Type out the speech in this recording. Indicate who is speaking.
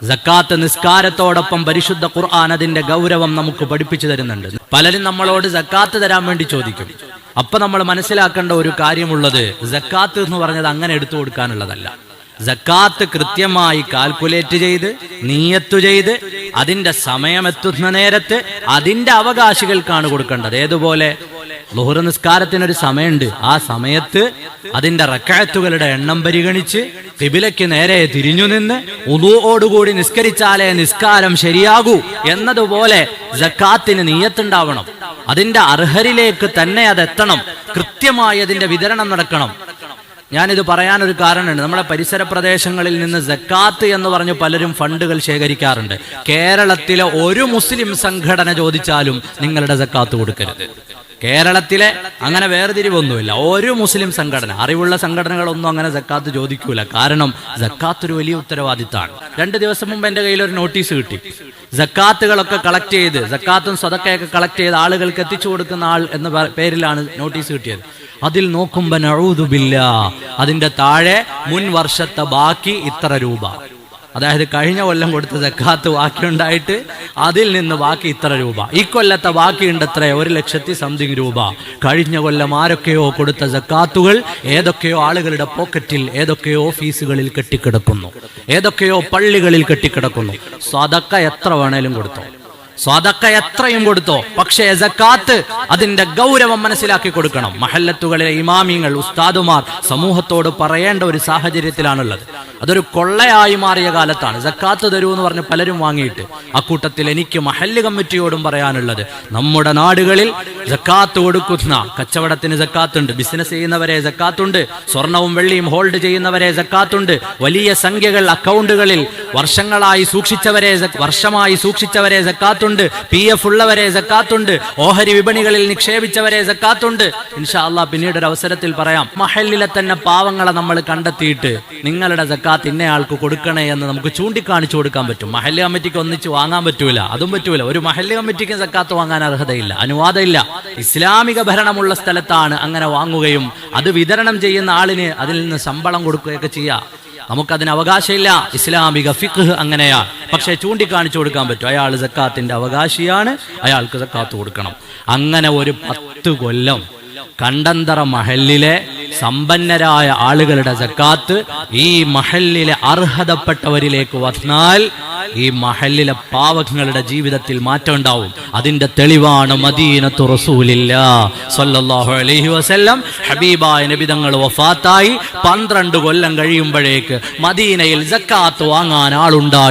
Speaker 1: സക്കാത്ത് നിസ്കാരത്തോടൊപ്പം പരിശുദ്ധ ഖുർആൻ അതിന്റെ ഗൗരവം നമുക്ക് പഠിപ്പിച്ചു തരുന്നുണ്ട്. പലരും നമ്മളോട് സക്കാത്ത് തരാൻ വേണ്ടി ചോദിക്കും. അപ്പൊ നമ്മൾ മനസ്സിലാക്കേണ്ട ഒരു കാര്യമുള്ളത്, സക്കാത്ത് എന്ന് പറഞ്ഞത് അങ്ങനെ എടുത്തു കൊടുക്കാനുള്ളതല്ല. സക്കാത്ത് കൃത്യമായി കാൽക്കുലേറ്റ് ചെയ്ത് നിയ്യത്ത് ചെയ്ത് അതിന്റെ സമയമെത്തുന്ന നേരത്ത് അതിന്റെ അവകാശികൾക്കാണ് കൊടുക്കേണ്ടത്. ഏതുപോലെ ളുഹർ നിസ്കാരത്തിനൊരു സമയമുണ്ട്. ആ സമയത്ത് അതിന്റെ റക്അത്തുകളുടെ എണ്ണം പരിഗണിച്ച് ഖിബിലയ്ക്ക് നേരെ തിരിഞ്ഞു നിന്ന് വുദൂഓടുകൂടി നിസ്കരിച്ചാലേ നിസ്കാരം ശരിയാകൂ എന്നതുപോലെ സക്കാത്തിന് നിയ്യത്തുണ്ടാവണം. അതിന്റെ അർഹരിലേക്ക് തന്നെ അതെത്തണം. കൃത്യമായി അതിന്റെ വിതരണം നടക്കണം. ഞാനിത് പറയാനൊരു കാരണമുണ്ട്. നമ്മുടെ പരിസര പ്രദേശങ്ങളിൽ നിന്ന് സക്കാത്ത് എന്ന് പറഞ്ഞ് പലരും ഫണ്ടുകൾ ശേഖരിക്കാറുണ്ട്. കേരളത്തിലെ ഒരു മുസ്ലിം സംഘടന ചോദിച്ചാലും നിങ്ങളുടെ സക്കാത്ത് കൊടുക്കരുത്. കേരളത്തിലെ അങ്ങനെ വേർതിരിവൊന്നുമില്ല. ഒരു മുസ്ലിം സംഘടന, അറിവുള്ള സംഘടനകളൊന്നും അങ്ങനെ സക്കാത്ത് ചോദിക്കൂല. കാരണം സക്കാത്ത് ഒരു വലിയ ഉത്തരവാദിത്തമാണ്. 2 ദിവസം മുമ്പ് എൻ്റെ കയ്യിൽ ഒരു നോട്ടീസ് കിട്ടി. സക്കാത്തുകളൊക്കെ കളക്ട് ചെയ്ത്, സക്കാത്തും സ്വതക്കയൊക്കെ കളക്ട് ചെയ്ത് ആളുകൾക്ക് എത്തിച്ചു കൊടുക്കുന്ന ആൾ എന്ന പേരിലാണ് നോട്ടീസ് കിട്ടിയത്. അതിൽ നോക്കുമ്പോ നഊദു ബില്ലാഹ്, അതിന്റെ താഴെ മുൻ വർഷത്തെ ബാക്കി ഇത്ര രൂപ, അതായത് കഴിഞ്ഞ കൊല്ലം കൊടുത്ത സക്കാത്ത് ബാക്കിയുണ്ടായിട്ട് അതിൽ നിന്ന് ബാക്കി ഇത്ര രൂപ, ഈ കൊല്ലത്തെ ബാക്കിയുണ്ട് എത്ര, 1,00,000 സംതിങ് രൂപ. കഴിഞ്ഞ കൊല്ലം ആരൊക്കെയോ കൊടുത്ത സക്കാത്തുകൾ ഏതൊക്കെയോ ആളുകളുടെ പോക്കറ്റിൽ, ഏതൊക്കെയോ ഓഫീസുകളിൽ കെട്ടിക്കിടക്കുന്നു, ഏതൊക്കെയോ പള്ളികളിൽ കെട്ടിക്കിടക്കുന്നു. സ്വതക്ക എത്ര വേണേലും കൊടുത്തോ, സ്വതക്ക എത്രയും കൊടുത്തോ, പക്ഷേ സക്കാത്ത് അതിന്റെ ഗൗരവം മനസ്സിലാക്കി കൊടുക്കണം. മഹല്ലത്തുകളിലെ ഇമാമിങ്ങൾ, ഉസ്താദുമാർ സമൂഹത്തോട് പറയേണ്ട ഒരു സാഹചര്യത്തിലാണുള്ളത്. അതൊരു കൊള്ളയായി മാറിയ കാലത്താണ്. സക്കാത്ത് തരൂ എന്ന് പറഞ്ഞ് പലരും വാങ്ങിയിട്ട്. അക്കൂട്ടത്തിൽ എനിക്ക് മഹല്ല് കമ്മിറ്റിയോടും പറയാനുള്ളത്, നമ്മുടെ നാടുകളിൽ സക്കാത്ത് കൊടുക്കുന്ന കച്ചവടത്തിന് സക്കാത്തുണ്ട്, ബിസിനസ് ചെയ്യുന്നവരെ സക്കാത്തുണ്ട്, സ്വർണവും വെള്ളിയും ഹോൾഡ് ചെയ്യുന്നവരെ സക്കാത്തുണ്ട്, വലിയ സംഖ്യകൾ അക്കൗണ്ടുകളിൽ വർഷമായി സൂക്ഷിച്ചവരെ സക്കാത്തുണ്ട്, PF ഉള്ളവരെ സക്കാത്തുണ്ട്, ഓഹരി വിപണികളിൽ നിക്ഷേപിച്ചവരെ സക്കാത്തുണ്ട്. ഇൻഷാ അല്ലാഹ് പിന്നീട് ഒരു അവസരത്തിൽ പറയാം. മഹല്ലിലെ തന്നെ പാവങ്ങളെ നമ്മൾ കണ്ടെത്തിയിട്ട് നിങ്ങളുടെ സക്കാത്ത് ഇന്നയാൾക്ക് കൊടുക്കണേ എന്ന് നമുക്ക് ചൂണ്ടിക്കാണിച്ചു കൊടുക്കാൻ പറ്റും. മഹല്ല് കമ്മിറ്റിക്ക് ഒന്നിച്ച് വാങ്ങാൻ പറ്റൂല, അതും പറ്റൂല. ഒരു മഹല്ല് കമ്മിറ്റിക്ക് സക്കാത്ത് വാങ്ങാൻ അർഹതയില്ല, അനുവാദമില്ല. ഇസ്ലാമിക ഭരണമുള്ള സ്ഥലത്താണ് അങ്ങനെ വാങ്ങുകയും അത് വിതരണം ചെയ്യുന്ന ആളിന് അതിൽ നിന്ന് ശമ്പളം കൊടുക്കുകയൊക്കെ ചെയ്യാം. നമുക്കതിന് അവകാശമില്ല. ഇസ്ലാമിക ഫിഖ് അങ്ങനെയാ. പക്ഷെ ചൂണ്ടിക്കാണിച്ചു കൊടുക്കാൻ പറ്റും, അയാൾ സക്കാത്തിന്റെ അവകാശിയാണ്, അയാൾക്ക് സക്കാത്ത് കൊടുക്കണം. അങ്ങനെ ഒരു 10 കൊല്ലം കണ്ടന്തറ മഹല്ലിലെ സമ്പന്നരായ ആളുകളുടെ സക്കാത്ത് ഈ മഹല്ലിലെ അർഹതപ്പെട്ടവരിലേക്ക് വന്നാൽ ഈ മഹല്ലിലെ പാവങ്ങളുടെ ജീവിതത്തിൽ മാറ്റം ഉണ്ടാവും. അതിന്റെ തെളിവാണ് മദീനത്തു റസൂലില്ലാഹ് സ്വല്ലല്ലാഹു അലൈഹി വസല്ലം. ഹബീബായ നബി തങ്ങൾ വഫാത്തായി 12 കൊല്ലം കഴിയുമ്പോഴേക്ക് മദീനയിൽ സക്കാത്ത് വാങ്ങാൻ ആളുണ്ടായി.